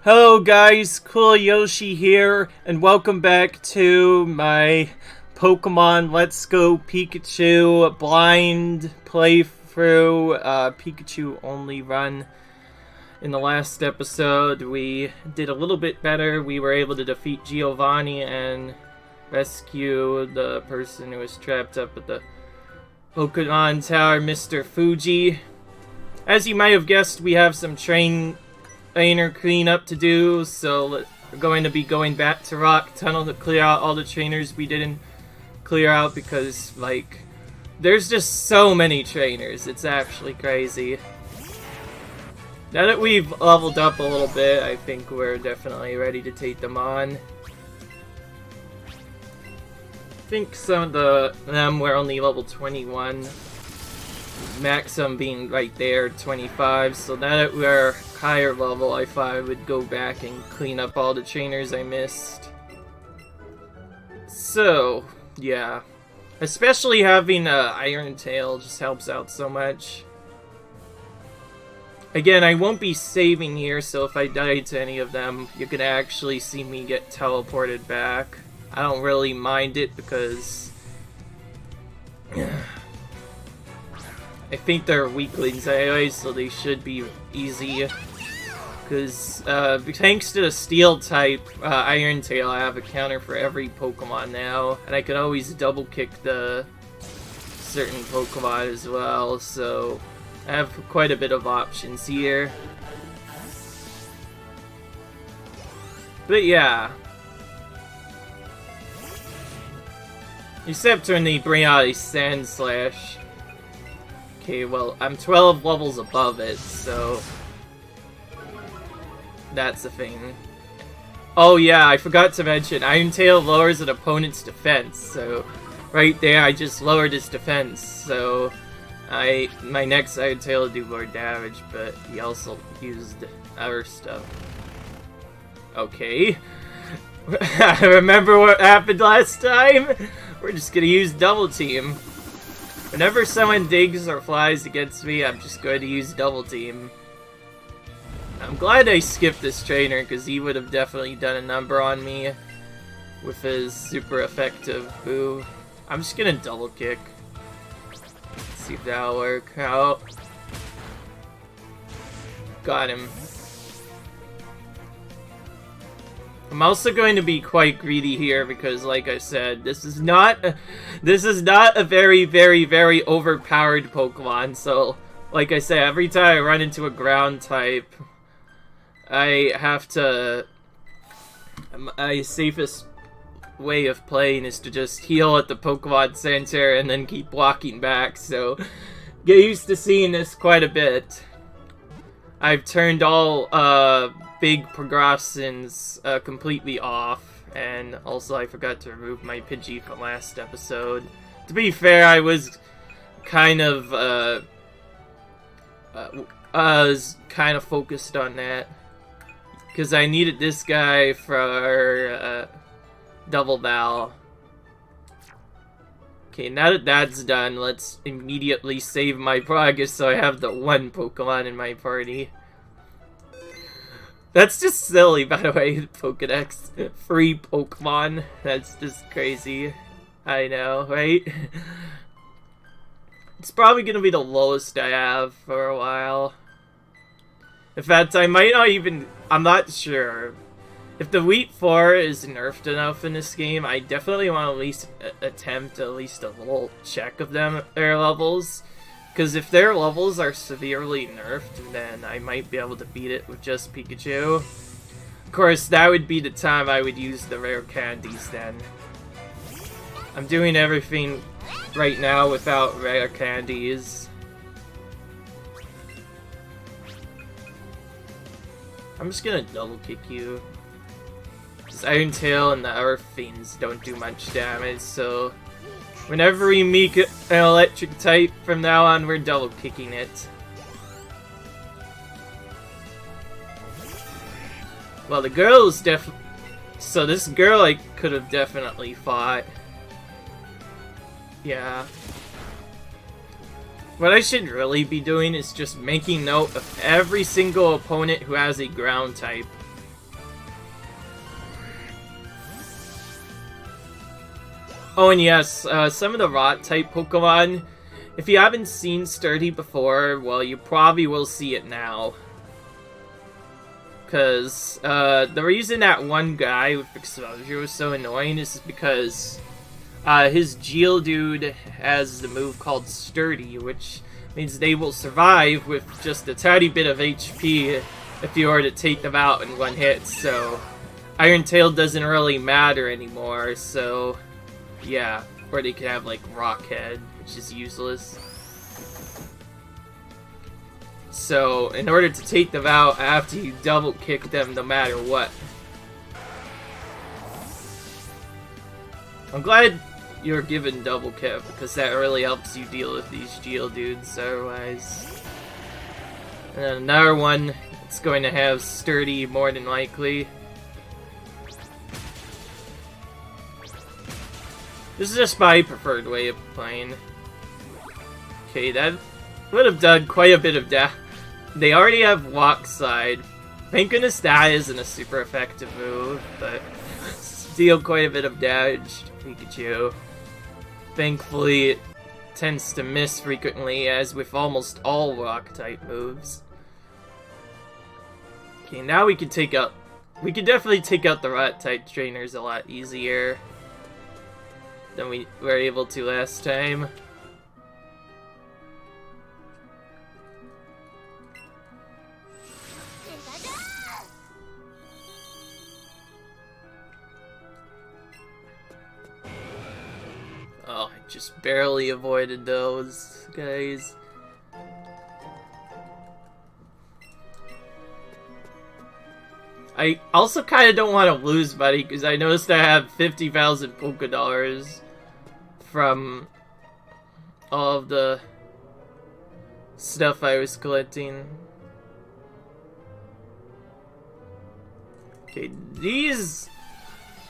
Hello guys, Cool Yoshi here, and welcome back to my Pokemon Let's Go Pikachu blind playthrough, Pikachu only run. In the last episode, we did a little bit better. We were able to defeat Giovanni and rescue the person who was trapped up at the Pokemon Tower, Mr. Fuji. As you might have guessed, we have some trainer cleanup to do, so we're going to be going back to Rock Tunnel to clear out all the trainers we didn't clear out because, like, there's just so many trainers. It's actually crazy. Now that we've leveled up a little bit, I think we're definitely ready to take them on. I think some of them were only level 21. Maximum being right there, 25. So now that we're higher level, I thought I would go back and clean up all the trainers I missed. So, yeah. Especially having Iron Tail just helps out so much. Again, I won't be saving here, so if I die to any of them, you can actually see me get teleported back. I don't really mind it because I think they're weaklings anyway, so they should be easy. Because thanks to the Steel type Iron Tail, I have a counter for every Pokemon now, and I can always double kick the certain Pokemon as well, so I have quite a bit of options here. But yeah. Except when they bring out a Sand Slash. Okay, well, I'm 12 levels above it, so that's the thing. Oh yeah, I forgot to mention, Iron Tail lowers an opponent's defense, so right there I just lowered his defense, so my next Iron Tail will do more damage, but he also used other stuff. Okay. Remember what happened last time? We're just gonna use Double Team. Whenever someone digs or flies against me, I'm just going to use Double Team. I'm glad I skipped this trainer, because he would have definitely done a number on me with his super effective move. I'm just gonna double kick. See if that'll work out. Got him. I'm also going to be quite greedy here because, like I said, this is not a very, very, very overpowered Pokemon. So, like I say, every time I run into a ground type, I have to. My safest way of playing is to just heal at the Pokemon Center and then keep walking back. So, get used to seeing this quite a bit. I've turned all big progressins completely off, and also I forgot to remove my Pidgey from last episode. To be fair, I was kind of focused on that because I needed this guy for Double Val. Okay, now that that's done, let's immediately save my progress so I have the one Pokemon in my party. That's just silly, by the way, Pokedex. Free Pokemon. That's just crazy. I know, right? It's probably gonna be the lowest I have for a while. In fact, I might not even... I'm not sure. If the Wheat 4 is nerfed enough in this game, I definitely want to at least attempt at least a little check of their levels. Because if their levels are severely nerfed, then I might be able to beat it with just Pikachu. Of course, that would be the time I would use the rare candies then. I'm doing everything right now without rare candies. I'm just gonna double kick you. Because Iron Tail and the other Fiends don't do much damage, so whenever we meet an electric type, from now on, we're double kicking it. Well, the girl's so this girl I could have definitely fought. Yeah. What I should really be doing is just making note of every single opponent who has a ground type. Oh, and yes, some of the rock-type Pokemon, if you haven't seen Sturdy before, well, you probably will see it now. Because, the reason that one guy with Exposure was so annoying is because, his Geodude has the move called Sturdy, which means they will survive with just a tiny bit of HP if you were to take them out in one hit, so Iron Tail doesn't really matter anymore, so yeah, or they could have like Rock Head, which is useless. So in order to take them out, after you double kick them no matter what. I'm glad you're given double kick because that really helps you deal with these Geodudes otherwise. And then another one, it's going to have Sturdy more than likely. This is just my preferred way of playing. Okay, that would have done quite a bit of damage. They already have Walk Slide. Thank goodness that isn't a super effective move, but deal quite a bit of damage to Pikachu. Thankfully, it tends to miss frequently, as with almost all Rock-type moves. Okay, now we can take out... We can definitely take out the Rock-type trainers a lot easier than we were able to last time. Oh, I just barely avoided those guys. I also kind of don't want to lose money because I noticed I have 50,000 Pokédollars from all of the stuff I was collecting. Okay, these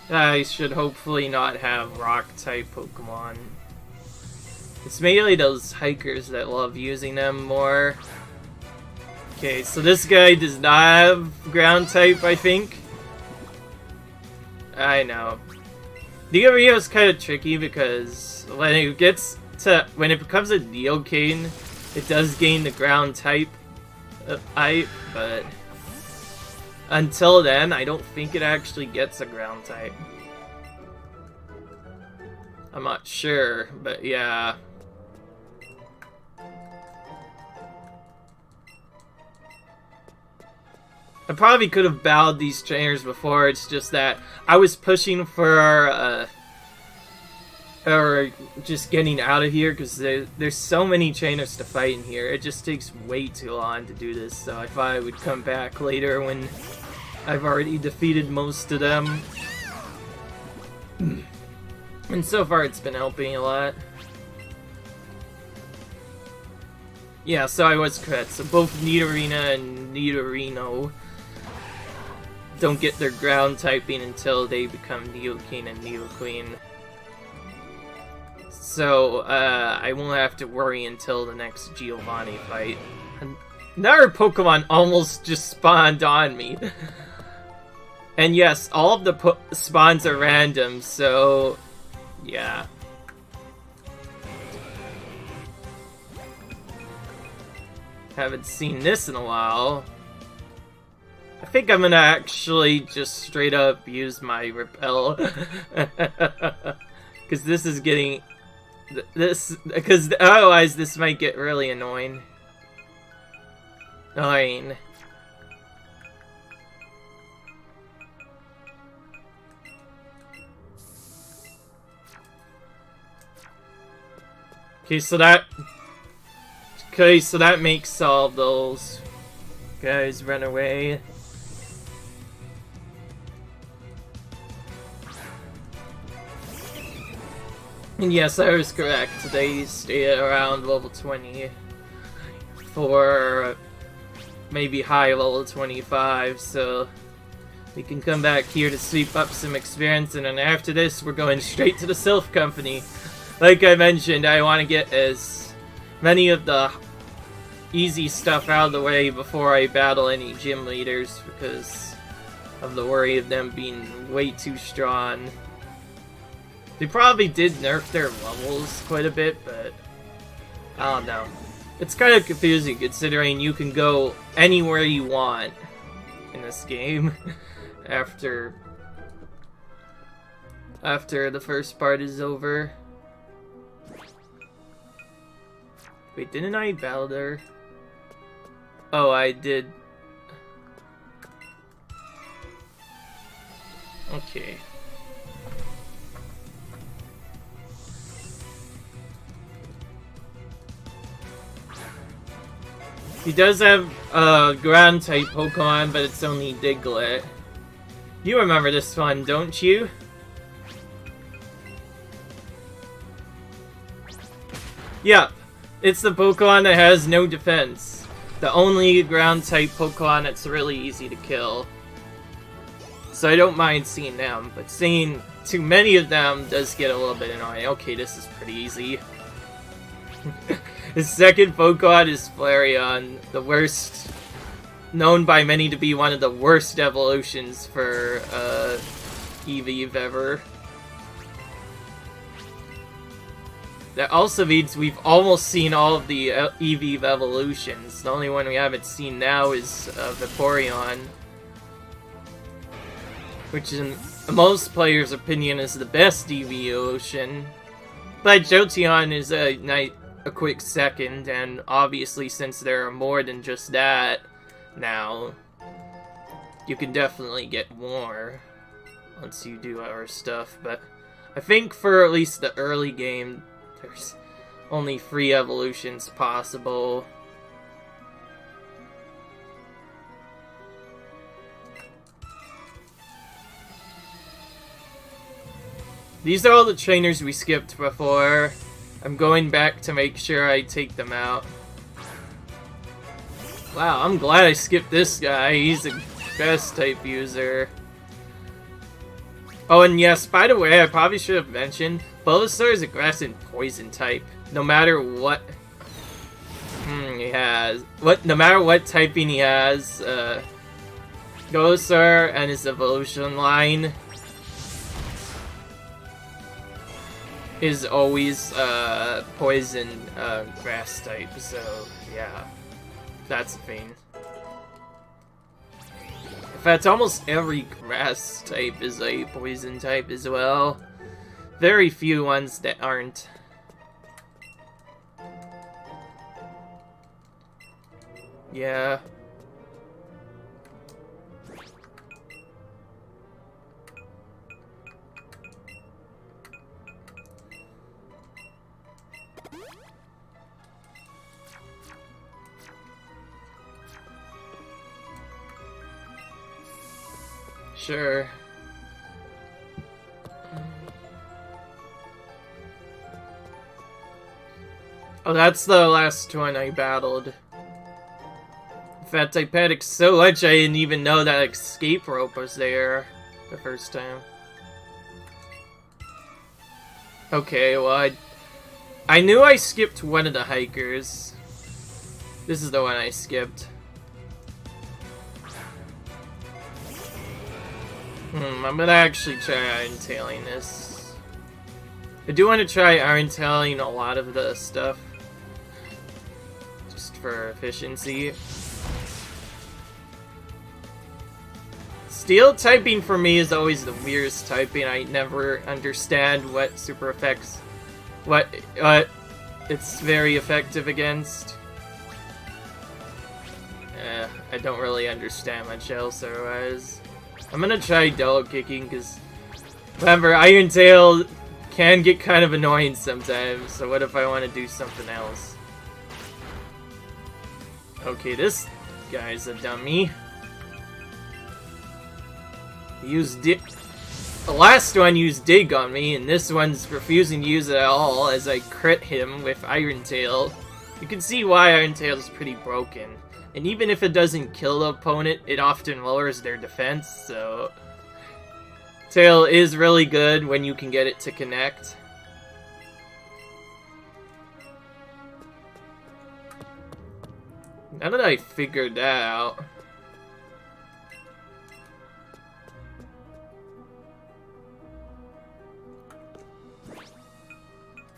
I should hopefully not have Rock-type Pokemon. It's mainly those hikers that love using them more. Okay, so this guy does not have Ground-type, I think. I know. Neo is kind of tricky because when it becomes a Neocane, it does gain the Ground-type, but until then, I don't think it actually gets a Ground-type. I'm not sure, but yeah. I probably could have bowed these trainers before, it's just that I was pushing for, or just getting out of here, because there's so many trainers to fight in here. It just takes way too long to do this, so I thought I would come back later when I've already defeated most of them. And so far it's been helping a lot. Yeah, so I was correct. So both Nidorina and Nidorino don't get their ground typing until they become Neocane and Neoqueen. So, I won't have to worry until the next Giovanni fight. Another Pokemon almost just spawned on me. And yes, all of the spawns are random, so yeah. Haven't seen this in a while. I think I'm gonna actually just straight up use my Repel. Because this is getting... Because otherwise this might get really annoying. Okay, so that... Okay, so that makes all of those guys run away. And yes, I was correct. They stay around level 20 for maybe high level 25, so we can come back here to sweep up some experience, and then after this, we're going straight to the Silph Company. Like I mentioned, I want to get as many of the easy stuff out of the way before I battle any gym leaders, because of the worry of them being way too strong. They probably did nerf their levels quite a bit, but I don't know. It's kind of confusing considering you can go anywhere you want in this game after the first part is over. Wait, didn't I battle her? Oh, I did. Okay. He does have a ground type Pokemon, but it's only Diglett. You remember this one, don't you? Yep, it's the Pokemon that has no defense. The only ground type Pokemon that's really easy to kill. So I don't mind seeing them, but seeing too many of them does get a little bit annoying. Okay, this is pretty easy. His second Pokemon is Flareon, the worst, known by many to be one of the worst evolutions for Eevee ever. That also means we've almost seen all of the Eevee evolutions. The only one we haven't seen now is Vaporeon, which in most players' opinion is the best Eevee evolution. But Jolteon is a quick second, and obviously since there are more than just that now, you can definitely get more once you do our stuff. But I think for at least the early game, there's only 3 evolutions possible. These are all the trainers we skipped before. I'm going back to make sure I take them out. Wow, I'm glad I skipped this guy. He's a best type user. Oh, and yes, by the way, I probably should have mentioned, Bulbasaur is a grass and poison type. No matter what he has. No matter what typing he has, Bulbasaur and his evolution line is always poison grass type, so yeah, that's a thing. In fact, almost every grass type is a poison type as well. Very few ones that aren't. Yeah. Sure. Oh, that's the last one I battled. In fact, I panicked so much I didn't even know that escape rope was there the first time. Okay, well, I knew I skipped one of the hikers. This is the one I skipped. I'm gonna actually try Iron Tailing this. I do want to try Iron Tailing a lot of the stuff, just for efficiency. Steel typing for me is always the weirdest typing. I never understand what super effects, what it's very effective against. I don't really understand much else otherwise. I'm gonna try Double Kicking, because remember, Iron Tail can get kind of annoying sometimes, so what if I want to do something else? Okay, this guy's a dummy. He used the last one used Dig on me, and this one's refusing to use it at all as I crit him with Iron Tail. You can see why Iron Tail is pretty broken. And even if it doesn't kill the opponent, it often lowers their defense, so Tail is really good when you can get it to connect. Now that I figured that out,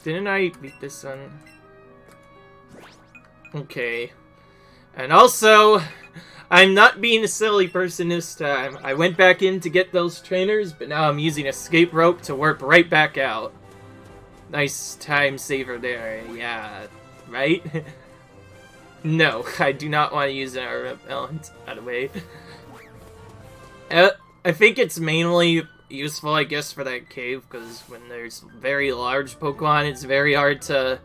Didn't I beat this one? Okay. And also, I'm not being a silly person this time. I went back in to get those trainers, but now I'm using escape rope to warp right back out. Nice time saver there, yeah. Right? No, I do not want to use an air repellent. By the way. I think it's mainly useful, I guess, for that cave, because when there's very large Pokemon, it's very hard to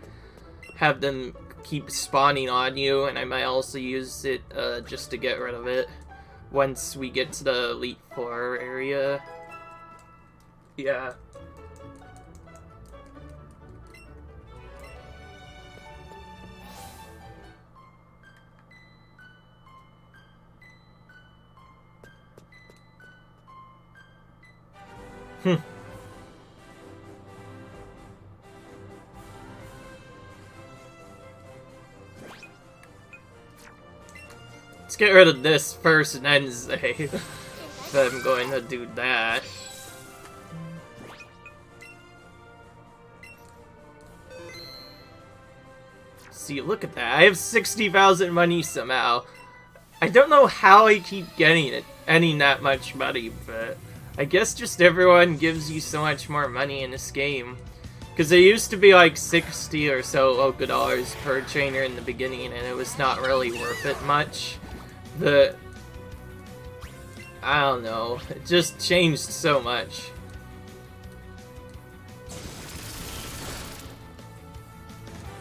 have them keep spawning on you, and I might also use it just to get rid of it once we get to the Elite Four area. Yeah. Let's get rid of this first and then say that I'm going to do that. See, look at that. I have 60,000 money somehow. I don't know how I keep getting that much money, but I guess just everyone gives you so much more money in this game. Because there used to be like 60 or so local dollars per trainer in the beginning, and it was not really worth it much. I don't know, it just changed so much.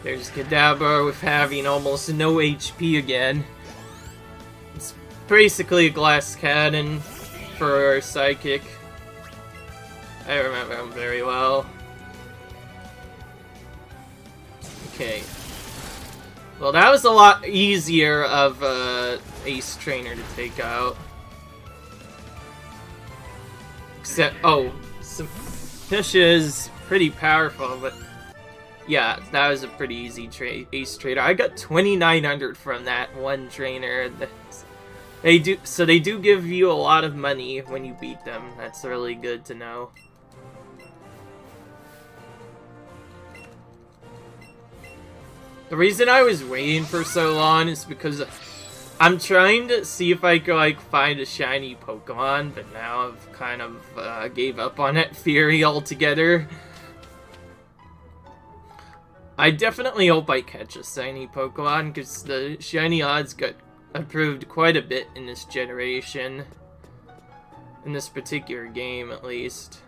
There's Kadabra with having almost no HP again. It's basically a glass cannon for Psychic. I remember him very well. Okay. Well, that was a lot easier of Ace Trainer to take out. Except, oh, Fish is pretty powerful, but yeah, that was a pretty easy Ace Trainer. I got 2,900 from that one trainer. They do give you a lot of money when you beat them. That's really good to know. The reason I was waiting for so long is because I'm trying to see if I could, like, find a shiny Pokemon, but now I've kind of gave up on that theory altogether. I definitely hope I catch a shiny Pokemon, because the shiny odds got improved quite a bit in this generation. In this particular game, at least.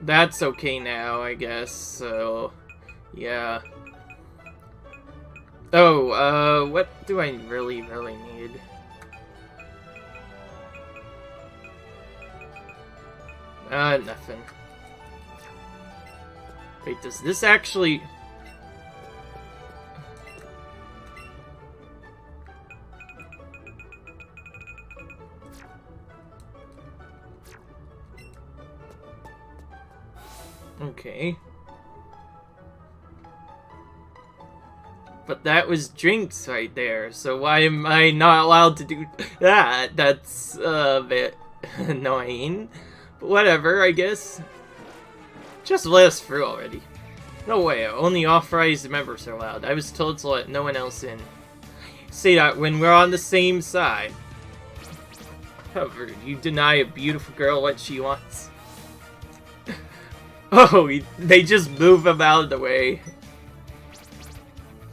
That's okay now, I guess, so, yeah. Oh, what do I really need? Nothing. Wait, does this actually... Okay. But that was drinks right there, so why am I not allowed to do that? That's a bit annoying. But whatever, I guess. Just let us through already. No way, only authorized members are allowed. I was told to let no one else in. Say that when we're on the same side. However, you deny a beautiful girl what she wants. Oh, they just move him out of the way.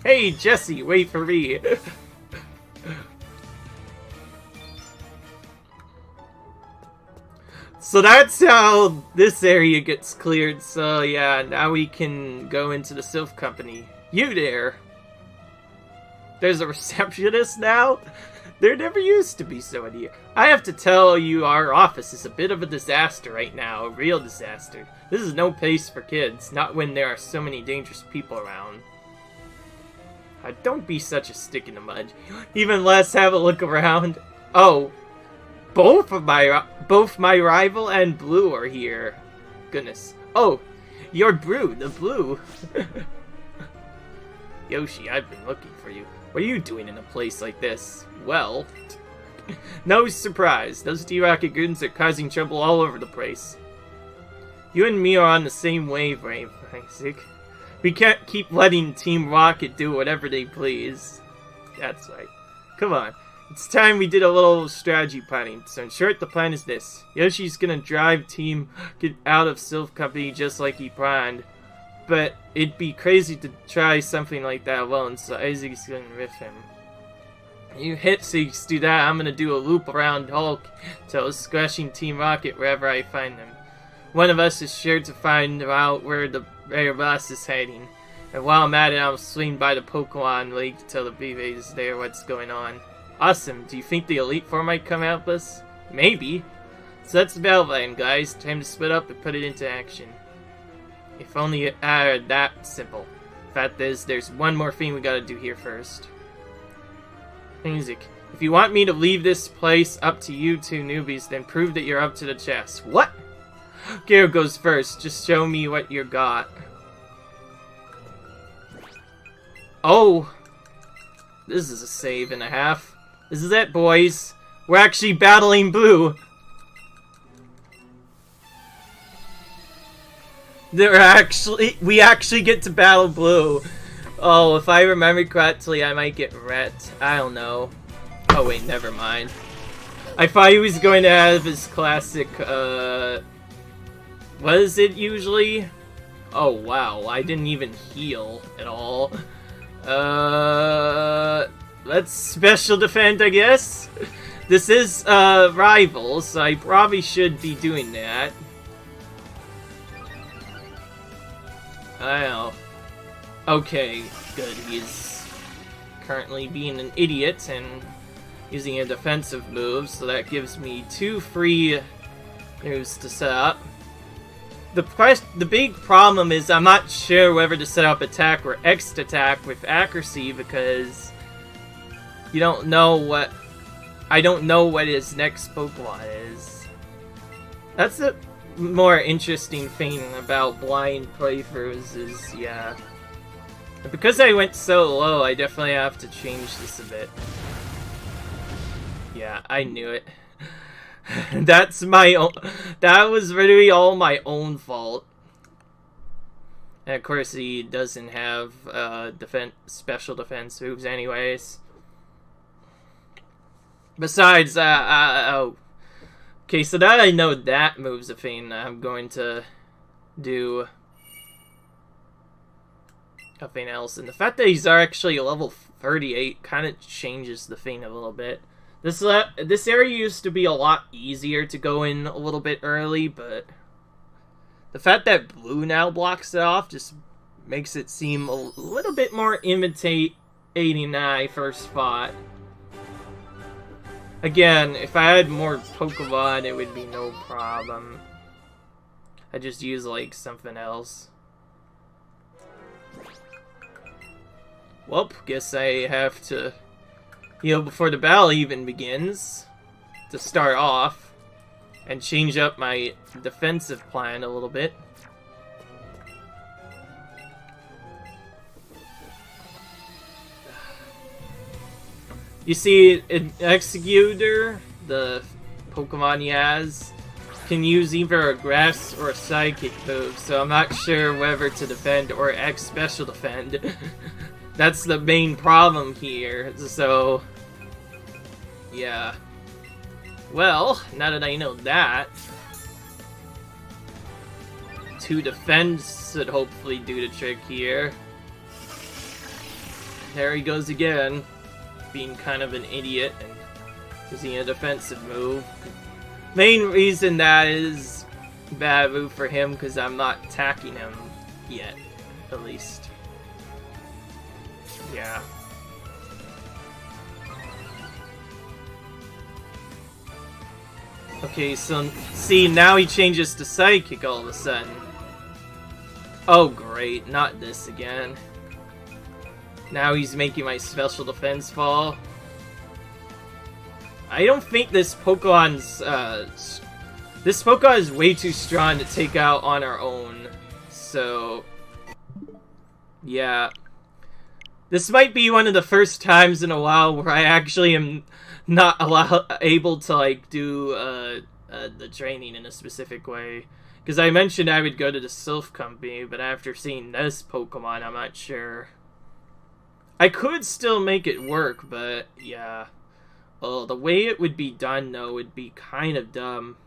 Hey, Jesse, wait for me. So that's how this area gets cleared. So yeah, now we can go into the Silph company. You there? There's a receptionist now? There never used to be someone here. I have to tell you, our office is a bit of a disaster right now. A real disaster. This is no place for kids. Not when there are so many dangerous people around. Don't be such a stick in the mud. Even let's have a look around. Oh. Both my rival and Blue are here. Goodness. Oh. You're the Blue. Yoshi, I've been looking for you. What are you doing in a place like this? Well, no surprise. Those D-Rocket goons are causing trouble all over the place. You and me are on the same wavelength, Isaac. We can't keep letting Team Rocket do whatever they please. That's right. Come on. It's time we did a little strategy planning. So in short, the plan is this. Yoshi's gonna drive Team Rocket out of Silph Company just like he planned. But it'd be crazy to try something like that alone, so Isaac's gonna riff him. You Hitseeks do that, I'm gonna do a loop around Hulk till squashing Team Rocket wherever I find them. One of us is sure to find out where the rare boss is hiding. And while I'm at it, I'll swing by the Pokémon League to tell the BBs there what's going on. Awesome, do you think the Elite Four might come help us? Maybe. So that's the battle plan, guys. Time to split up and put it into action. If only it were that simple. Fact is, there's one more thing we gotta do here first. Isaac, if you want me to leave this place up to you two newbies, then prove that you're up to the chest. What? Garo goes first. Just show me what you got. Oh! This is a save and a half. This is it, boys. We're actually battling Blue. We actually get to battle Blue. Oh, if I remember correctly, I might get wrecked. I don't know. Oh wait, never mind. I thought he was going to have his classic, what is it usually? Oh wow, I didn't even heal at all. Let's special defend, I guess? This is, rivals, so I probably should be doing that. I don't know. Okay, good. He's currently being an idiot and using a defensive move, so that gives me 2 free moves to set up. The big problem is I'm not sure whether to set up attack or X attack with accuracy because you don't know what... I don't know what his next Pokemon is. That's the more interesting thing about blind playthroughs is, yeah. Because I went so low, I definitely have to change this a bit. Yeah, I knew it. That's my own... That was really all my own fault. And of course he doesn't have special defense moves anyways. Besides, oh. Okay, so that I know that move's a thing, I'm going to do nothing else. And the fact that he's actually a level 38 kind of changes the thing a little bit. This area used to be a lot easier to go in a little bit early, but the fact that Blue now blocks it off just makes it seem a little bit more imitating I first fought. Again, if I had more Pokemon, it would be no problem. I just use, like, something else. Well, guess I have to heal before the battle even begins to start off and change up my defensive plan a little bit. You see, an Executor, the Pokemon he has, can use either a Grass or a Psychic move, so I'm not sure whether to defend or X special defend. That's the main problem here, so... yeah. Well, now that I know that... 2 defend should hopefully do the trick here. There he goes again. Being kind of an idiot and using a defensive move. Main reason that is bad move for him because I'm not attacking him yet, at least. Yeah. Okay, so see, now he changes to Psychic all of a sudden. Oh great, not this again. Now he's making my special defense fall. I don't think this Pokemon's, this Pokemon is way too strong to take out on our own. So, yeah. This might be one of the first times in a while where I actually am not able to, like, do, the training in a specific way. Because I mentioned I would go to the Silph company, but after seeing this Pokemon, I'm not sure. I could still make it work, but, yeah. Oh, the way it would be done, though, would be kind of dumb.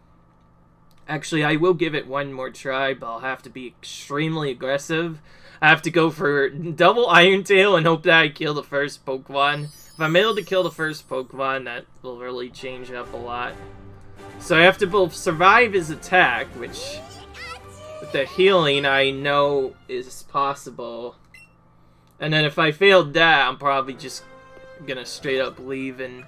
Actually, I will give it one more try, but I'll have to be extremely aggressive. I have to go for double Iron Tail and hope that I kill the first Pokemon. If I'm able to kill the first Pokemon, that will really change up a lot. So I have to both survive his attack, which, with the healing, I know is possible. And then if I failed that, I'm probably just gonna straight up leave and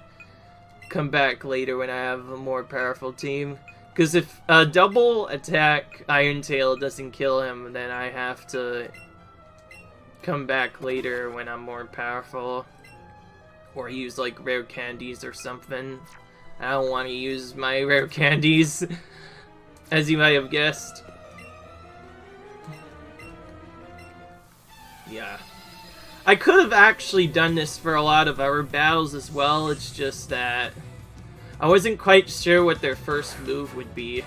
come back later when I have a more powerful team. Because if a double attack Iron Tail doesn't kill him, then I have to come back later when I'm more powerful. Or use, like, rare candies or something. I don't want to use my rare candies, as you might have guessed. Yeah. I could have actually done this for a lot of our battles as well, it's just that I wasn't quite sure what their first move would be.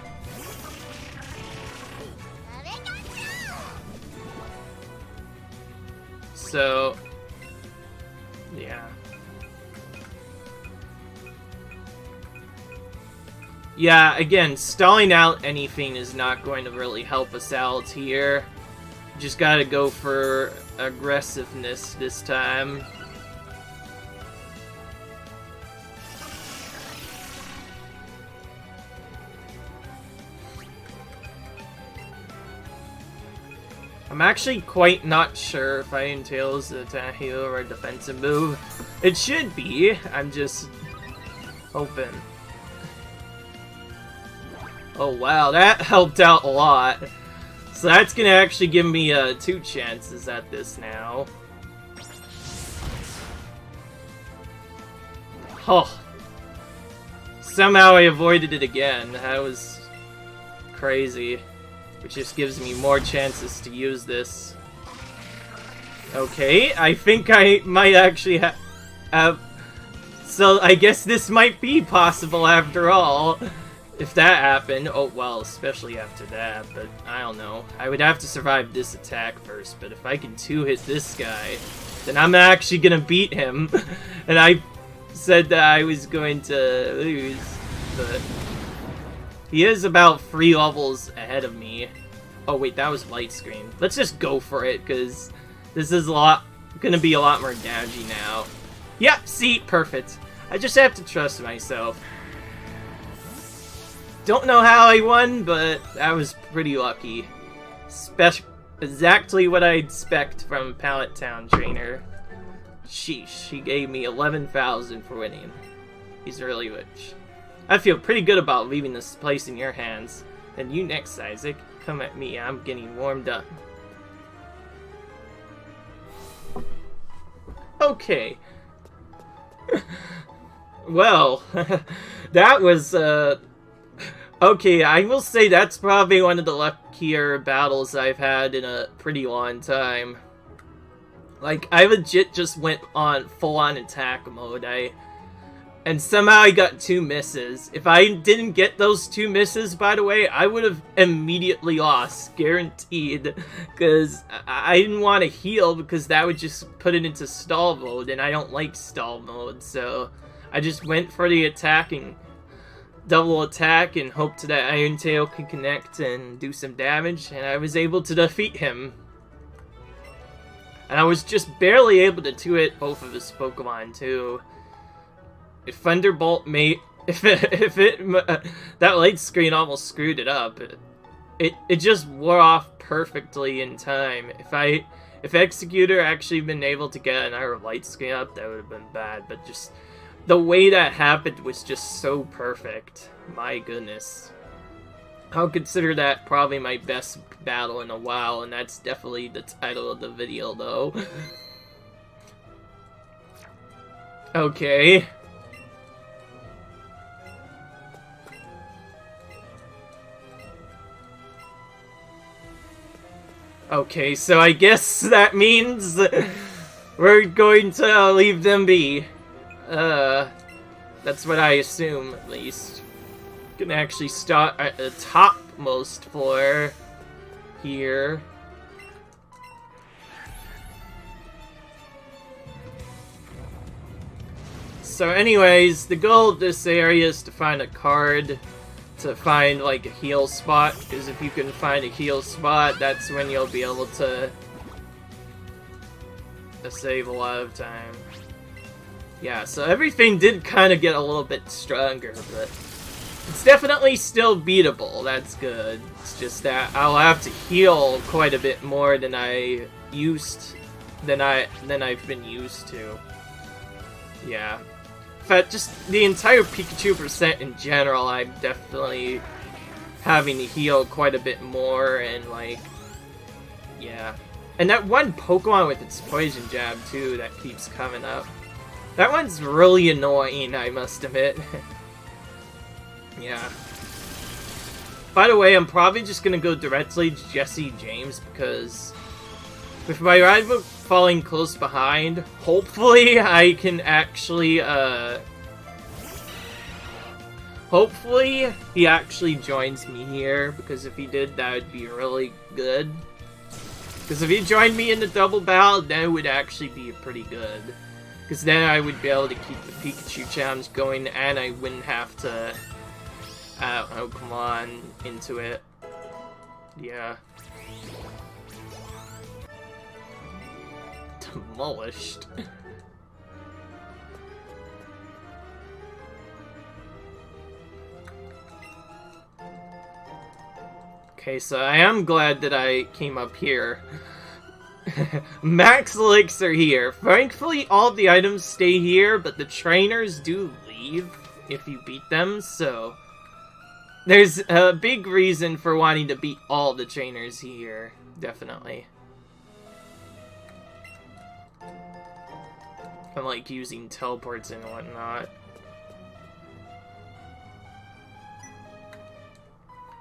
So, yeah. Yeah, again, stalling out anything is not going to really help us out here. Just gotta go for aggressiveness this time. I'm actually quite not sure if Iron Tail is a attack heal or a defensive move. It should be, I'm just hoping. Oh wow, that helped out a lot. So that's gonna actually give me 2 chances at this now. Oh. Somehow I avoided it again. That was crazy. Which just gives me more chances to use this. Okay, I think I might actually have... So I guess this might be possible after all. If that happened, oh well, especially after that, but I don't know. I would have to survive this attack first, but if I can 2-hit this guy, then I'm actually gonna beat him. And I said that I was going to lose, but he is about 3 levels ahead of me. Oh wait, that was light screen. Let's just go for it, because this is gonna be a lot more damaging now. Yeah, see, perfect. I just have to trust myself. Don't know how I won, but I was pretty lucky. Exactly what I'd expect from Pallet Town Trainer. Sheesh, he gave me 11,000 for winning. He's really rich. I feel pretty good about leaving this place in your hands. And you next, Isaac. Come at me, I'm getting warmed up. Okay. Well, that was, okay, I will say that's probably one of the luckier battles I've had in a pretty long time. Like, I legit just went on full-on attack mode, and somehow I got 2 misses. If I didn't get those 2 misses, by the way, I would have immediately lost, guaranteed. Because I didn't want to heal, because that would just put it into stall mode, and I don't like stall mode, so I just went for the attacking. Double attack and hoped that Iron Tail could connect and do some damage, and I was able to defeat him. And I was just barely able to 2-hit both of his Pokemon too. If Thunderbolt made, that light screen almost screwed it up. It just wore off perfectly in time. If Executor actually been able to get another light screen up, that would have been bad. But just the way that happened was just so perfect. My goodness. I'll consider that probably my best battle in a while, and that's definitely the title of the video, though. Okay. Okay, so I guess that means we're going to leave them be. That's what I assume, at least. Gonna actually start at the topmost floor here. So anyways, the goal of this area is to find a card to find like a heal spot, because if you can find a heal spot, that's when you'll be able to save a lot of time. Yeah, so everything did kind of get a little bit stronger, but it's definitely still beatable. That's good. It's just that I'll have to heal quite a bit more than I've been used to. Yeah. In fact, just the entire Pikachu percent in general, I'm definitely having to heal quite a bit more, and like, yeah. And that one Pokemon with its poison jab too that keeps coming up. That one's really annoying, I must admit. Yeah. By the way, I'm probably just gonna go directly to Jesse James, because with my rival falling close behind, hopefully I can actually, hopefully he actually joins me here, because if he did, that would be really good. Because if he joined me in the double battle, then it would actually be pretty good. Because then I would be able to keep the Pikachu challenge going, and I wouldn't have to, I don't know, come on into it. Yeah. Demolished. Okay, so I am glad that I came up here. Max Elixir here. Thankfully, all the items stay here, but the trainers do leave if you beat them, so there's a big reason for wanting to beat all the trainers here, definitely. I'm like using teleports and whatnot.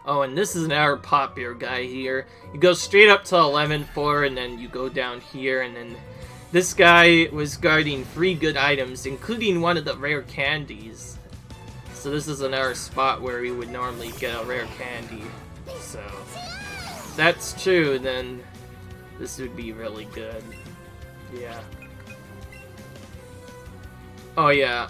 Oh, and this is another popular guy here. You go straight up to 11th floor, and then you go down here, and then this guy was guarding 3 good items, including one of the rare candies. So this is another spot where we would normally get a rare candy. So, if that's true, then this would be really good. Yeah. Oh yeah.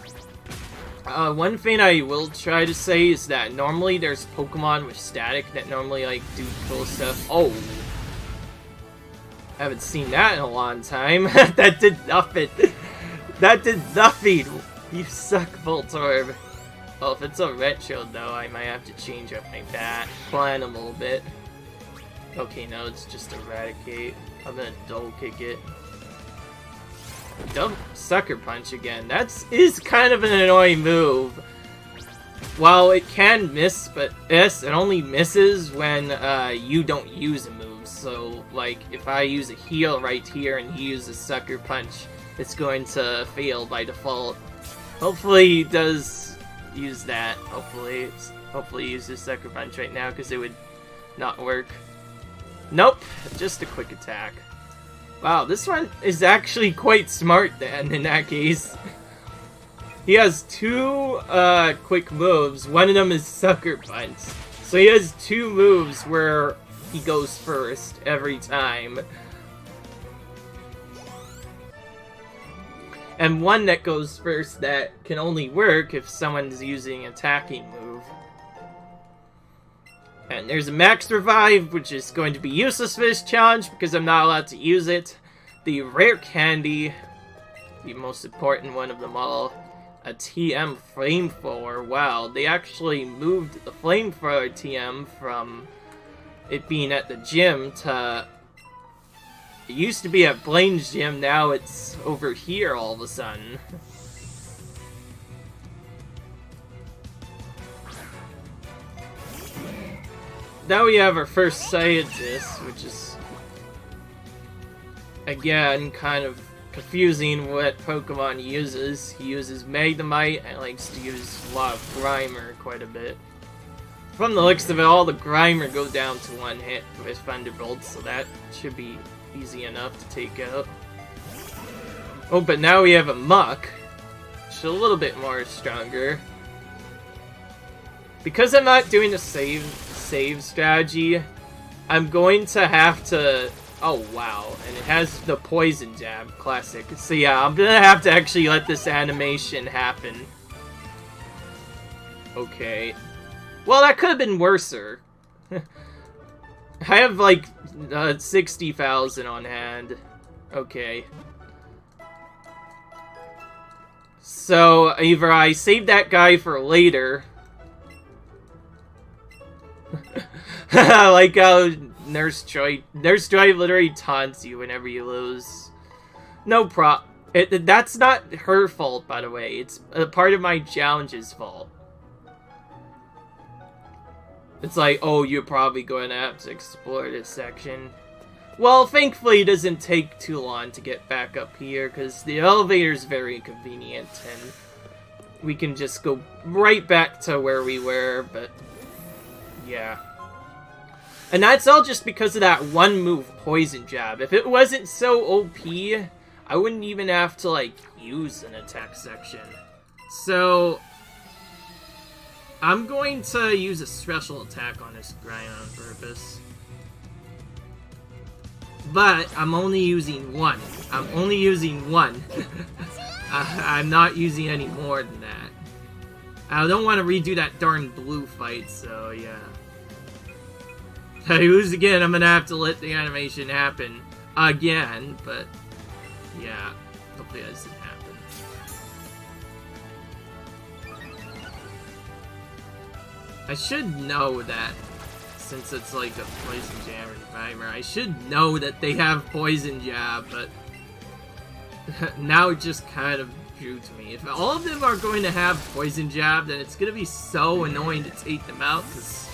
One thing I will try to say is that normally there's Pokemon with static that normally like do cool stuff. Oh, I haven't seen that in a long time. That did nothing. That did nothing. You suck, Voltorb. Oh, if it's a retro though, I might have to change up my bat plan a little bit. Okay, no, it's just Eradicate. I'm gonna double kick it. Dumb Sucker Punch again. That is kind of an annoying move. While it can miss, but yes, it only misses when you don't use a move. So, like, if I use a heal right here and he uses Sucker Punch, it's going to fail by default. Hopefully he does use that. Hopefully he uses Sucker Punch right now, because it would not work. Nope, just a quick attack. Wow, this one is actually quite smart then, in that case. He has 2 quick moves. One of them is Sucker Punch. So he has 2 moves where he goes first every time. And one that goes first that can only work if someone's using an attacking move. And there's a Max Revive, which is going to be useless for this challenge because I'm not allowed to use it. The Rare Candy, the most important one of them all. A TM Flamethrower. Wow, they actually moved the Flamethrower TM from it being at the gym to... It used to be at Blaine's gym, now it's over here all of a sudden. now we have our first scientist, which is, again, kind of confusing what Pokemon uses. He uses Magnemite and likes to use a lot of Grimer quite a bit. From the looks of it, all the Grimer go down to one hit with Thunderbolt, so that should be easy enough to take out. Oh, but now we have a Muck, which is a little bit more stronger. Because I'm not doing a save strategy, I'm going to have to... Oh, wow. And it has the Poison Jab. Classic. So yeah, I'm gonna have to actually let this animation happen. Okay. Well, that could have been worser. I have, like, 60,000 on hand. Okay. So, either I save that guy for later... like how Nurse Joy literally taunts you whenever you lose. No that's not her fault, by the way. It's a part of my challenge's fault. It's like, oh, you're probably going to have to explore this section. Well, thankfully it doesn't take too long to get back up here, because the elevator's very convenient, and we can just go right back to where we were, but... yeah. And that's all just because of that one move, Poison Jab. If it wasn't so OP, I wouldn't even have to, like, use an attack section. So, I'm going to use a special attack on this grind on purpose. But, I'm only using one. I'm only using one. I'm not using any more than that. I don't want to redo that darn blue fight, so yeah. If I lose again, I'm gonna have to let the animation happen again, but yeah, hopefully that doesn't happen. I should know that, since it's like a Poison Jab and Grimer, I should know that they have Poison Jab, but now it just kind of drew to me. If all of them are going to have Poison Jab, then it's gonna be so annoying to take them out, because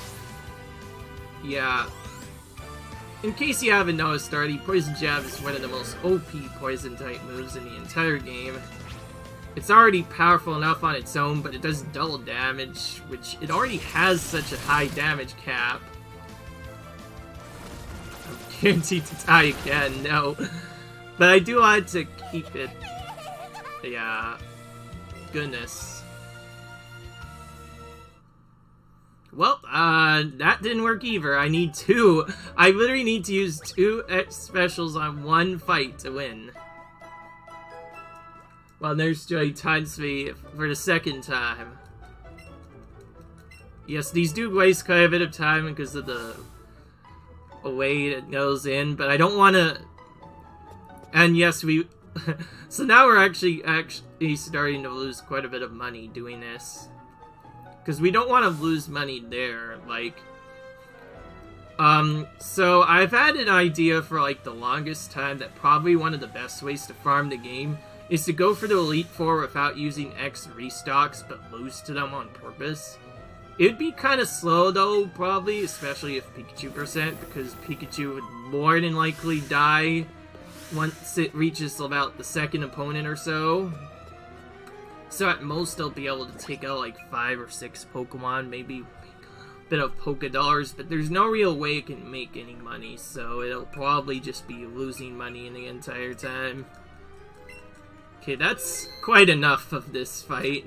yeah. In case you haven't noticed already, Poison Jab is one of the most OP Poison-type moves in the entire game. It's already powerful enough on its own, but it does double damage, which it already has such a high damage cap. I'm guaranteed to die again, no. But I do want to keep it. Yeah. Goodness. Well, that didn't work either. I need two. I literally need to use 2 X specials on one fight to win. Well, Nurse Joy taunts me for the second time. Yes, these do waste quite a bit of time because of the way it goes in, but I don't want to... And yes, we... So now we're actually starting to lose quite a bit of money doing this. Because we don't want to lose money there, like... So I've had an idea for, like, the longest time that probably one of the best ways to farm the game is to go for the Elite Four without using X restocks, but lose to them on purpose. It would be kind of slow, though, probably, especially if Pikachu percent, because Pikachu would more than likely die once it reaches about the second opponent or so. So at most, they'll be able to take out like 5 or 6 Pokemon, maybe a bit of Poké Dollars, but there's no real way it can make any money, so it'll probably just be losing money in the entire time. Okay, that's quite enough of this fight.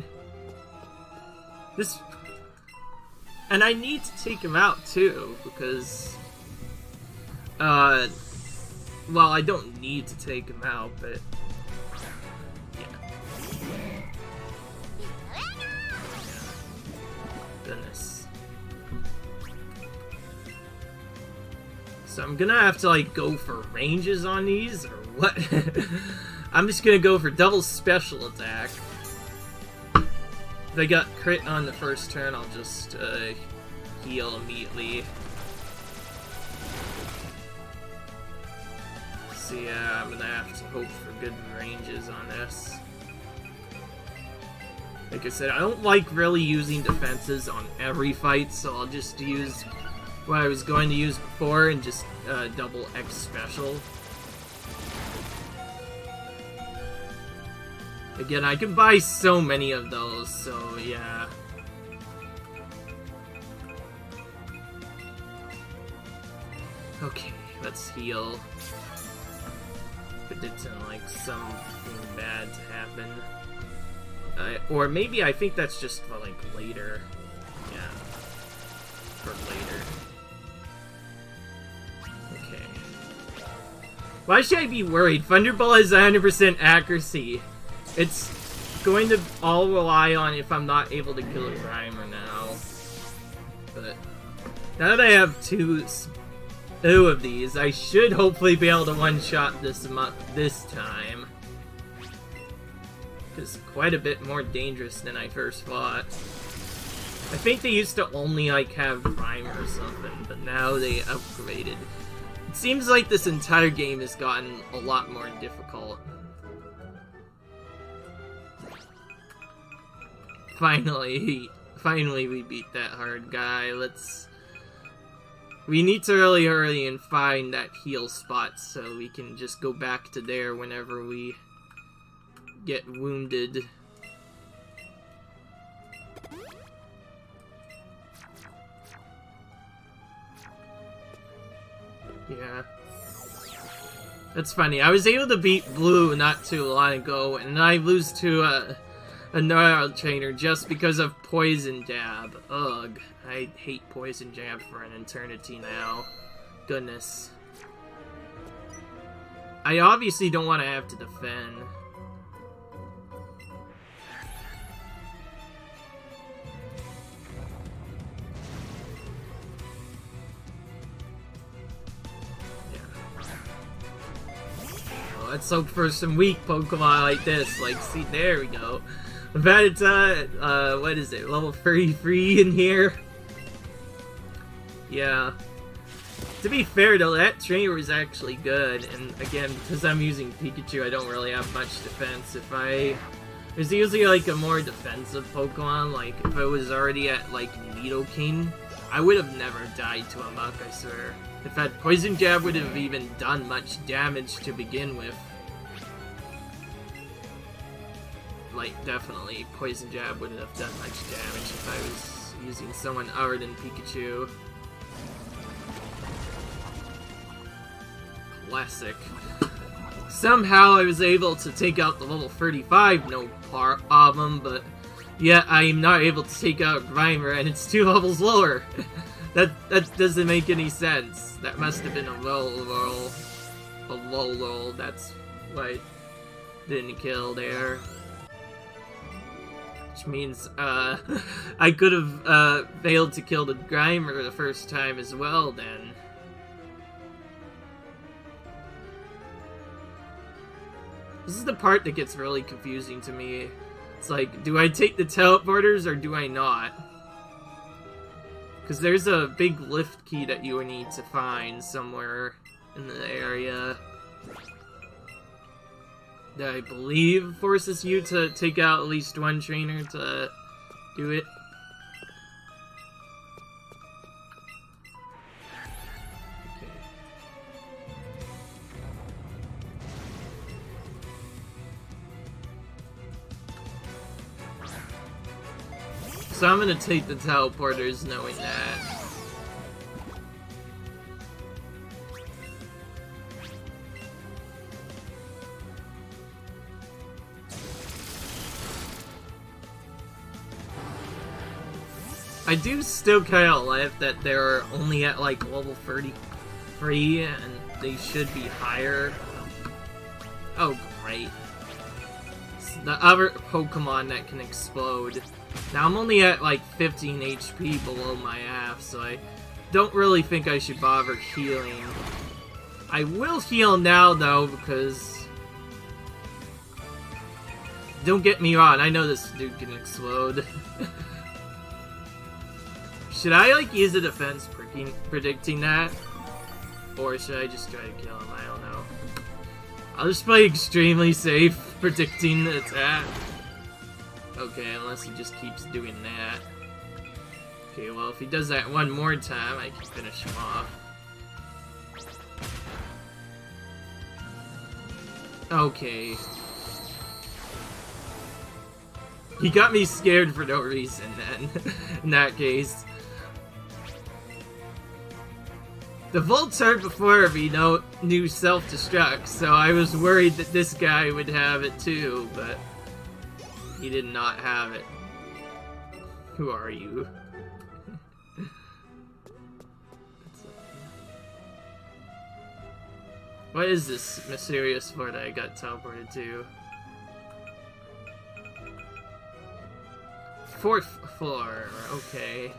And I need to take him out too, because... well, I don't need to take him out, but... Goodness. So I'm gonna have to like go for ranges on these, or what? I'm just gonna go for double special attack. If I got crit on the first turn, I'll just heal immediately. So yeah, I'm gonna have to hope for good ranges on this. Like I said, I don't like really using defenses on every fight, so I'll just use what I was going to use before and just double X special. Again, I can buy so many of those, so yeah. Okay, let's heal. Predicting like something bad to happen. Or maybe I think that's just for like later. Yeah. For later. Okay. Why should I be worried? Thunderbolt has 100% accuracy. It's going to all rely on if I'm not able to kill a Grimer now. But now that I have two of these, I should hopefully be able to one-shot this time. It's quite a bit more dangerous than I first thought. I think they used to only like have Grimer or something, but now they upgraded. It seems like this entire game has gotten a lot more difficult. Finally we beat that hard guy. We need to really hurry and find that heal spot so we can just go back to there whenever we get wounded. Yeah. That's funny. I was able to beat Blue not too long ago, and I lose to a Neural Trainer just because of Poison Jab. Ugh. I hate Poison Jab for an eternity now. Goodness. I obviously don't want to have to defend. Let's hope for some weak Pokemon like this. Like, see, there we go. Vattita, what is it, level 33 in here? Yeah. To be fair though, that trainer was actually good, and again, because I'm using Pikachu, I don't really have much defense. There's usually like a more defensive Pokemon, like if I was already at like Nidoking, I would have never died to a Muck, I swear. If that Poison Jab would have even done much damage to begin with. Like, definitely, Poison Jab wouldn't have done much damage if I was using someone other than Pikachu. Classic. Somehow I was able to take out the level 35 no problem, but yet I'm not able to take out Grimer, and it's 2 levels lower. That doesn't make any sense. That must have been a low roll. That's why I didn't kill there. Which means, I could have, failed to kill the Grimer the first time as well, then. This is the part that gets really confusing to me. It's like, do I take the teleporters or do I not? Because there's a big lift key that you need to find somewhere in the area that I believe forces you to take out at least one trainer to do it. Okay. So I'm gonna take the teleporters knowing that. I do still kind of like that they're only at like level 33 and they should be higher. Oh great. It's the other Pokemon that can explode. Now I'm only at like 15 HP below my half, so I don't really think I should bother healing. I will heal now though, because don't get me wrong, I know this dude can explode. Should I, like, use a defense predicting that? Or should I just try to kill him? I don't know. I'll just play extremely safe, predicting the attack. Okay, unless he just keeps doing that. Okay, well, if he does that one more time, I can finish him off. Okay. He got me scared for no reason, then, in that case. The Voltart before me knew self-destruct, so I was worried that this guy would have it too, but he did not have it. Who are you? What is this mysterious floor that I got teleported to? 4th floor, okay.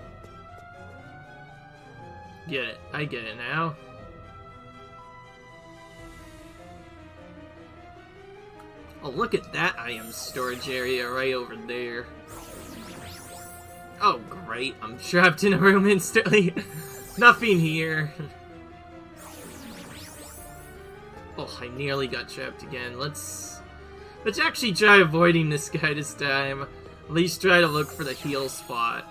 Get it. I get it now. Oh, look at that item storage area right over there. Oh, great. I'm trapped in a room instantly. Nothing here. Oh, I nearly got trapped again. Let's actually try avoiding this guy this time. At least try to look for the heal spot.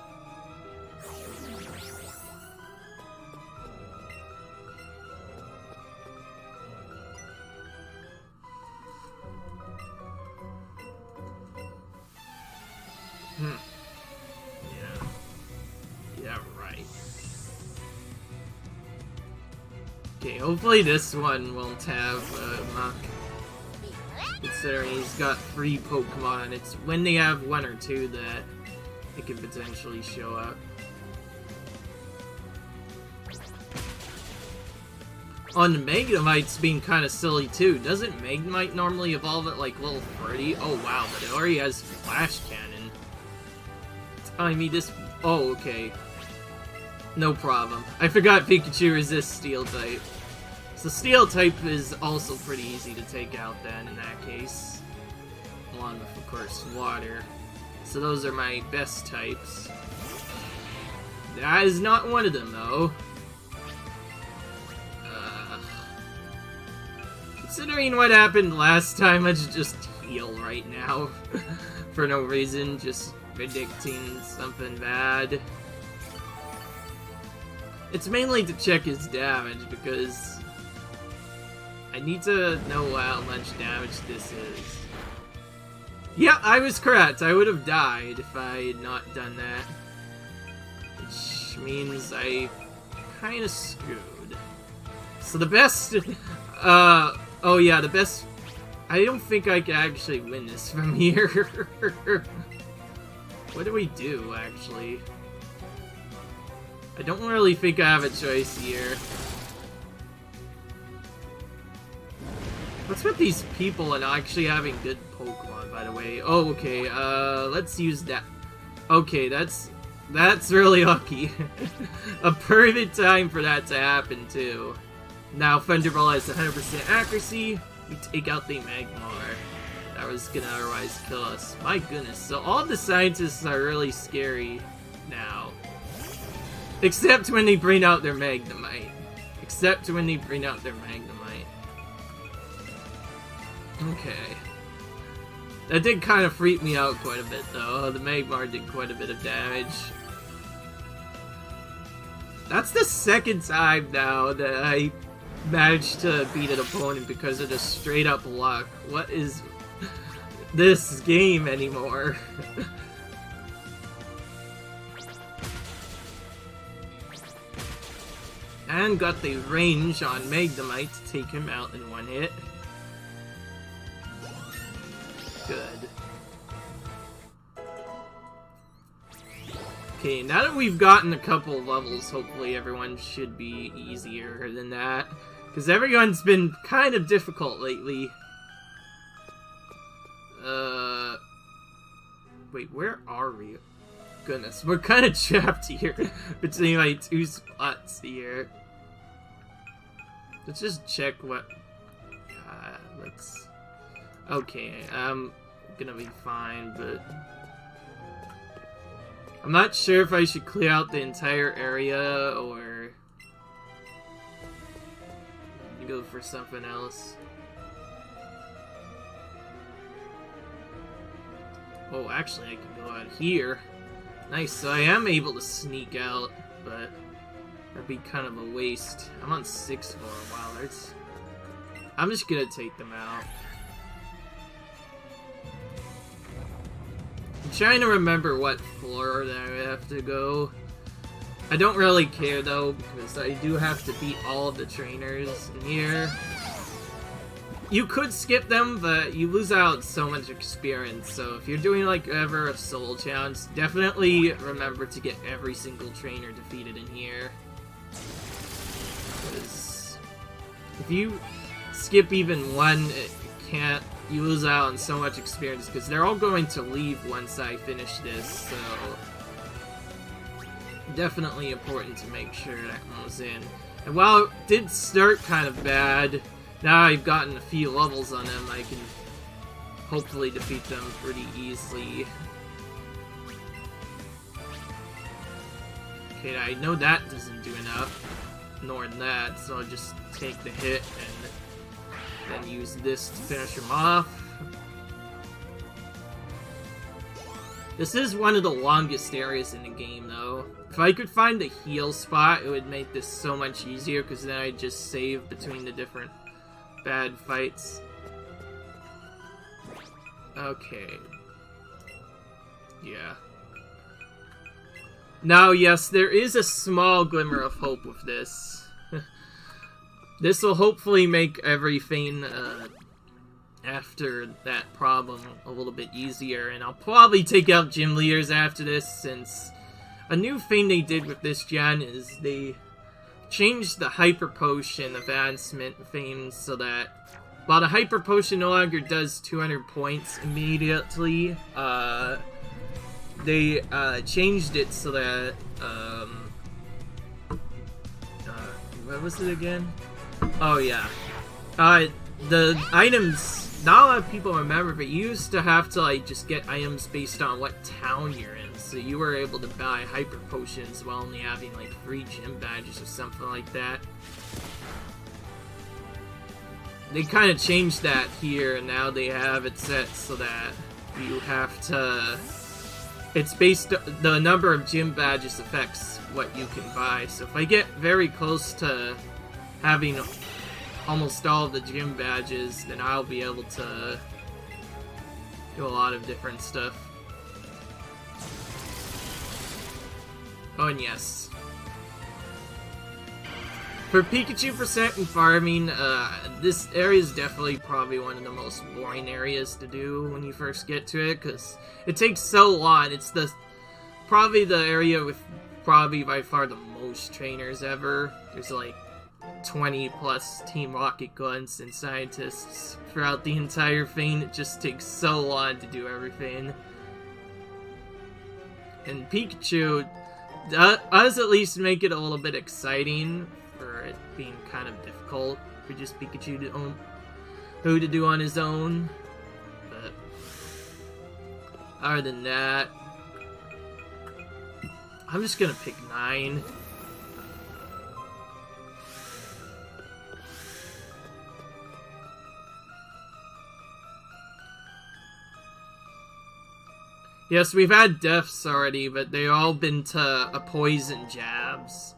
Yeah, right. Okay, hopefully this one won't have Muck. Considering he's got 3 Pokemon, it's when they have 1 or 2 that it could potentially show up. On the Magnemite's being kind of silly too. Doesn't Magnemite normally evolve at like level 30? Oh wow, but it already has Flash Cannon. Telling me this... Oh, okay. No problem. I forgot Pikachu resists Steel type. So Steel type is also pretty easy to take out then, in that case. Along with, of course, Water. So those are my best types. That is not one of them, though. Considering what happened last time, let's just heal right now. For no reason, just predicting something bad. It's mainly to check his damage, because I need to know how much damage this is. Yeah, I was correct. I would have died if I had not done that. Which means I kind of screwed. So the best... oh yeah, the best... I don't think I can actually win this from here. What do we do, actually? I don't really think I have a choice here. What's with these people and actually having good Pokemon, by the way? Oh, okay, let's use that. Okay, that's really lucky. A perfect time for that to happen, too. Now, Thunderball has 100% accuracy. We take out the Magmar. That was gonna otherwise kill us. My goodness, so all the scientists are really scary now. Except when they bring out their Magnemite. Except when they bring out their Magnemite. Okay. That did kind of freak me out quite a bit, though. The Magmar did quite a bit of damage. That's the second time now that I managed to beat an opponent because of just straight up luck. What is this game anymore? And got the range on Magnemite to take him out in one hit. Good. Okay, now that we've gotten a couple levels, hopefully everyone should be easier than that. Because everyone's been kind of difficult lately. Wait, where are we? Goodness, we're kind of trapped here between my 2 spots here. Let's just check what... let's... Okay, I'm gonna be fine, but... I'm not sure if I should clear out the entire area, or... go for something else. Oh, actually, I can go out here. Nice, so I am able to sneak out, but that'd be kind of a waste. I'm on 6 for a while. I'm just gonna take them out. I'm trying to remember what floor that I have to go. I don't really care though, because I do have to beat all of the trainers in here. You could skip them, but you lose out so much experience, so if you're doing like ever a solo challenge, definitely remember to get every single trainer defeated in here. Because if you skip even one, you lose out on so much experience, because they're all going to leave once I finish this, so definitely important to make sure that goes in. And while it did start kind of bad, now I've gotten a few levels on them, I can hopefully defeat them pretty easily. Okay, I know that doesn't do enough, nor that, so I'll just take the hit and then use this to finish him off. This is one of the longest areas in the game, though. If I could find the heal spot, it would make this so much easier, because then I'd just save between the different bad fights. Okay. Yeah. Now, yes, there is a small glimmer of hope with this. This will hopefully make everything after that problem a little bit easier, and I'll probably take out gym leaders after this, since a new thing they did with this gen is they changed the Hyper Potion advancement thing so that while the Hyper Potion no longer does 200 points immediately, they changed it so that, what was it again? Oh yeah. The items, not a lot of people remember, but you used to have to like just get items based on what town you're in. So you were able to buy Hyper Potions while only having like 3 gym badges or something like that. They kind of changed that here, and now they have it set so that you have to... It's based... The number of gym badges affects what you can buy. So if I get very close to having almost all of the gym badges, then I'll be able to do a lot of different stuff. Oh, and yes. For Pikachu percent and farming, this area is definitely probably one of the most boring areas to do when you first get to it, because it takes so long. It's probably the area with probably by far the most trainers ever. There's like 20 plus Team Rocket guns and scientists throughout the entire thing. It just takes so long to do everything. And Pikachu does at least make it a little bit exciting for it being kind of difficult for just Pikachu to do on his own. But other than that, I'm just gonna pick 9. Yes, we've had deaths already, but they've all been to a poison jabs.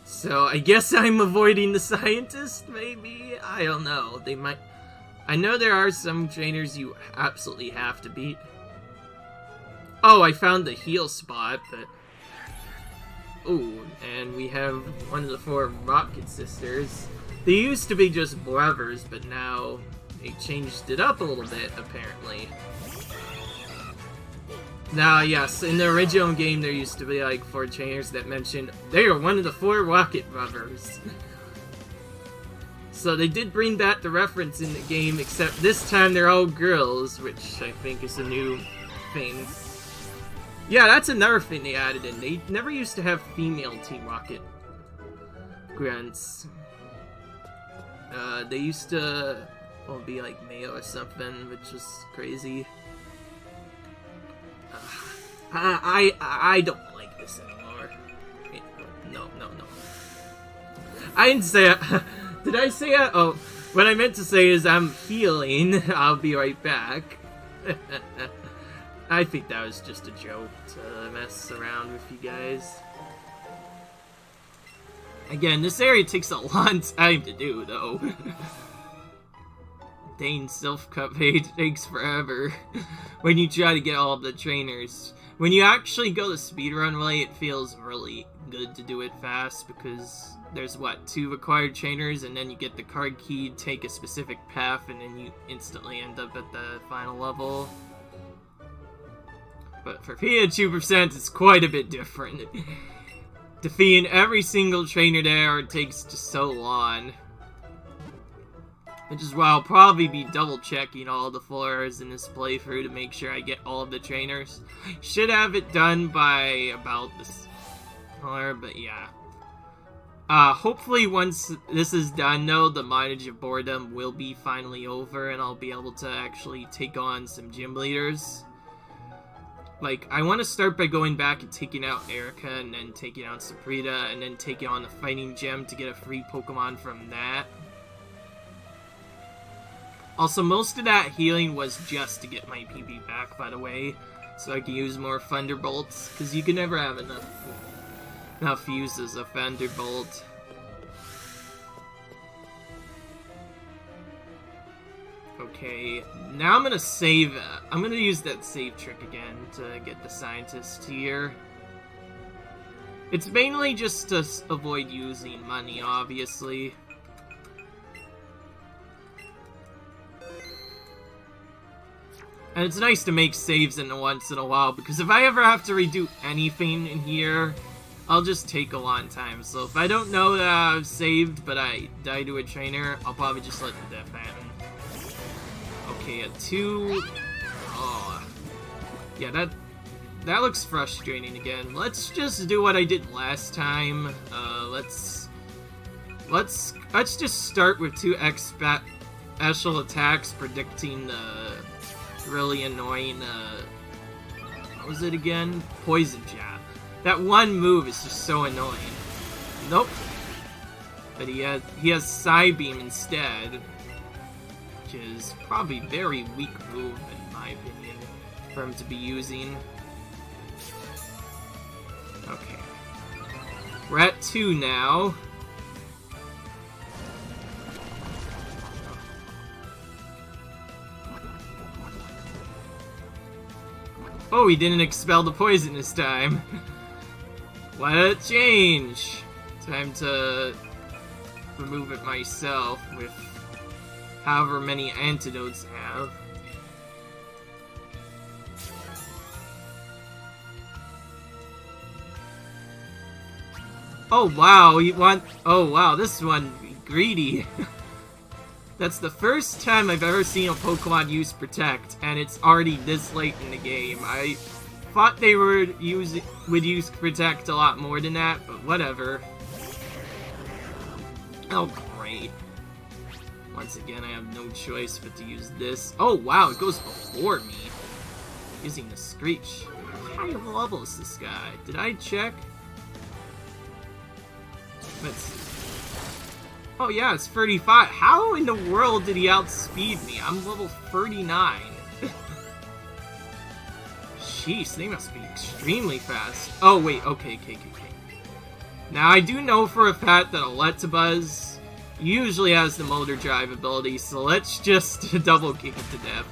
So I guess I'm avoiding the scientist, maybe? I don't know. They might... I know there are some trainers you absolutely have to beat. Oh, I found the heal spot, but... Ooh, and we have one of the 4 Rocket Sisters. They used to be just brothers, but now they changed it up a little bit, apparently. Now, yes, in the original game, there used to be, like, 4 trainers that mentioned they are one of the 4 Rocket Brothers. So they did bring back the reference in the game, except this time they're all girls, which I think is a new thing. Yeah, that's another thing they added in. They never used to have female Team Rocket grunts. They used to be, like, male or something, which was crazy. I don't like this anymore. No. I didn't say it. Did I say it? Oh, what I meant to say is I'm healing. I'll be right back. I think that was just a joke to mess around with you guys. Again, this area takes a long time to do, though. Dang, Silph Cup page takes forever when you try to get all of the trainers. When you actually go the speedrun way, it feels really good to do it fast because there's, what, 2 required trainers, and then you get the card key, take a specific path, and then you instantly end up at the final level. But for Pikachu percent, it's quite a bit different. Defeating every single trainer there takes just so long. Which is why I'll probably be double checking all the floors in this playthrough to make sure I get all of the trainers. Should have it done by about this floor, but yeah. Hopefully once this is done though, the mileage of boredom will be finally over and I'll be able to actually take on some gym leaders. Like, I want to start by going back and taking out Erica and then taking out Sabrina and then taking on the fighting gym to get a free Pokemon from that. Also, most of that healing was just to get my PB back, by the way, so I can use more Thunderbolts, because you can never have enough uses of Thunderbolt. Okay, now I'm gonna save. I'm gonna use that save trick again to get the scientist here. It's mainly just to avoid using money, obviously. And it's nice to make saves once in a while, because if I ever have to redo anything in here, I'll just take a long time. So if I don't know that I've saved, but I die to a trainer, I'll probably just let the death happen. Okay, a 2... Oh. Yeah, that looks frustrating again. Let's just do what I did last time. Let's just start with 2 special attacks predicting the really annoying, what was it again? Poison Jab. That one move is just so annoying. Nope. But he has Psybeam instead, which is probably a very weak move in my opinion for him to be using. Okay. We're at 2 now. Oh, he didn't expel the poison this time. What a change! Time to remove it myself with however many antidotes I have. Oh wow, oh wow, this one greedy. That's the first time I've ever seen a Pokemon use Protect, and it's already this late in the game. I thought they would use Protect a lot more than that, but whatever. Oh, great. Once again, I have no choice but to use this. Oh, wow, it goes before me. Using the Screech. What high level is this guy? Did I check? Let's see. Oh yeah, it's 35. How in the world did he outspeed me? I'm level 39. Jeez, they must be extremely fast. Oh wait, okay. Now I do know for a fact that Electabuzz usually has the Motor Drive ability, so let's just double kick it to death.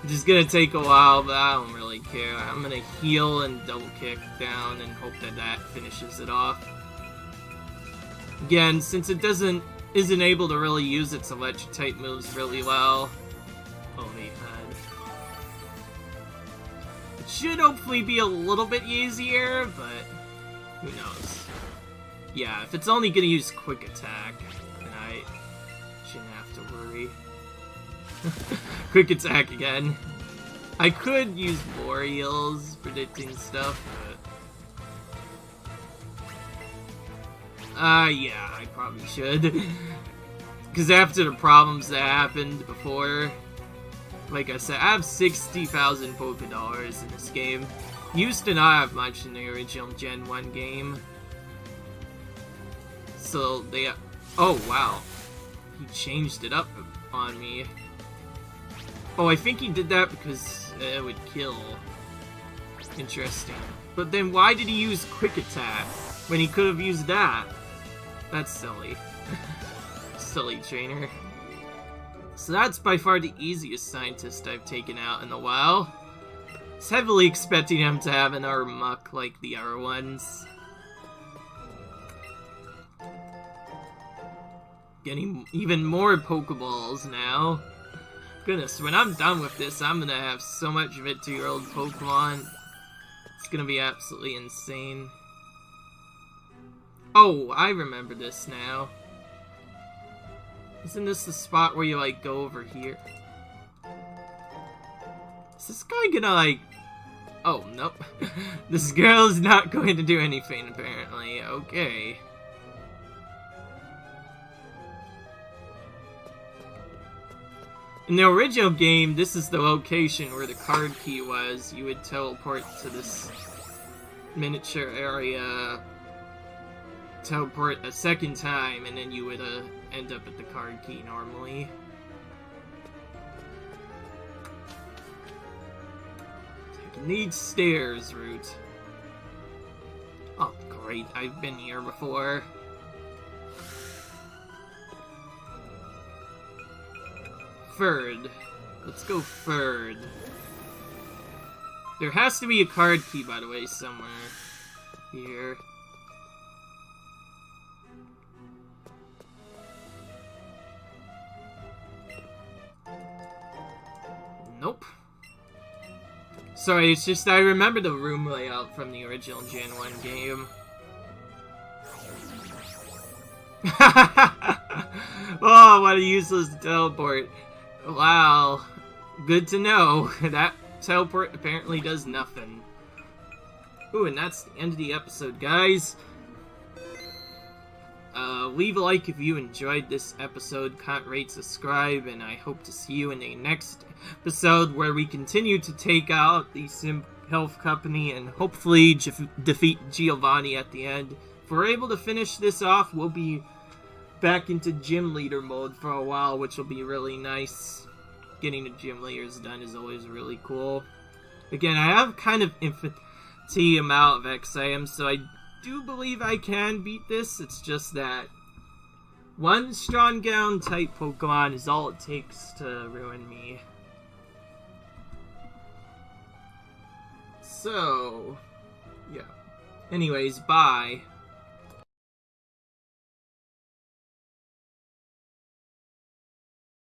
Which is gonna take a while, but I don't really care. I'm gonna heal and double kick down and hope that finishes it off. Again, since it isn't able to really use its electric type moves really well. Oh, they had. It should hopefully be a little bit easier, but who knows. Yeah, if it's only gonna use quick attack, then I shouldn't have to worry. Quick attack again. I could use Boreals predicting stuff, but yeah, I probably should. Because after the problems that happened before, like I said, I have 60,000 Pokédollars in this game. Used to not have much in the original Gen 1 game. So they... Oh, wow. He changed it up on me. Oh, I think he did that because it would kill. Interesting. But then why did he use Quick Attack when he could have used that? That's silly. Silly trainer. So that's by far the easiest scientist I've taken out in a while. I was heavily expecting him to have an Muck like the other ones. Getting even more Pokeballs now. Goodness, when I'm done with this, I'm gonna have so much 50-year-old Pokemon. It's gonna be absolutely insane. Oh, I remember this now. Isn't this the spot where you, like, go over here? Is this guy gonna, like... Oh, nope. This girl's not going to do anything, apparently. Okay. In the original game, this is the location where the card key was. You would teleport to this miniature area, teleport a second time, and then you would end up at the card key normally. Taking these stairs route. Oh, great. I've been here before. Third. Let's go third. There has to be a card key, by the way, somewhere here. Nope. Sorry, it's just I remember the room layout from the original Gen 1 game. Oh, what a useless teleport. Wow. Good to know. That teleport apparently does nothing. Ooh, and that's the end of the episode, guys. Leave a like if you enjoyed this episode, comment, rate, subscribe, and I hope to see you in the next episode where we continue to take out the Silph Company and hopefully defeat Giovanni at the end. If we're able to finish this off, we'll be back into gym leader mode for a while, which will be really nice. Getting the gym leaders done is always really cool. Again, I have kind of infinity amount of XM, so I do believe I can beat this. It's just that one strong ground type Pokemon is all it takes to ruin me. So, yeah. Anyways, bye.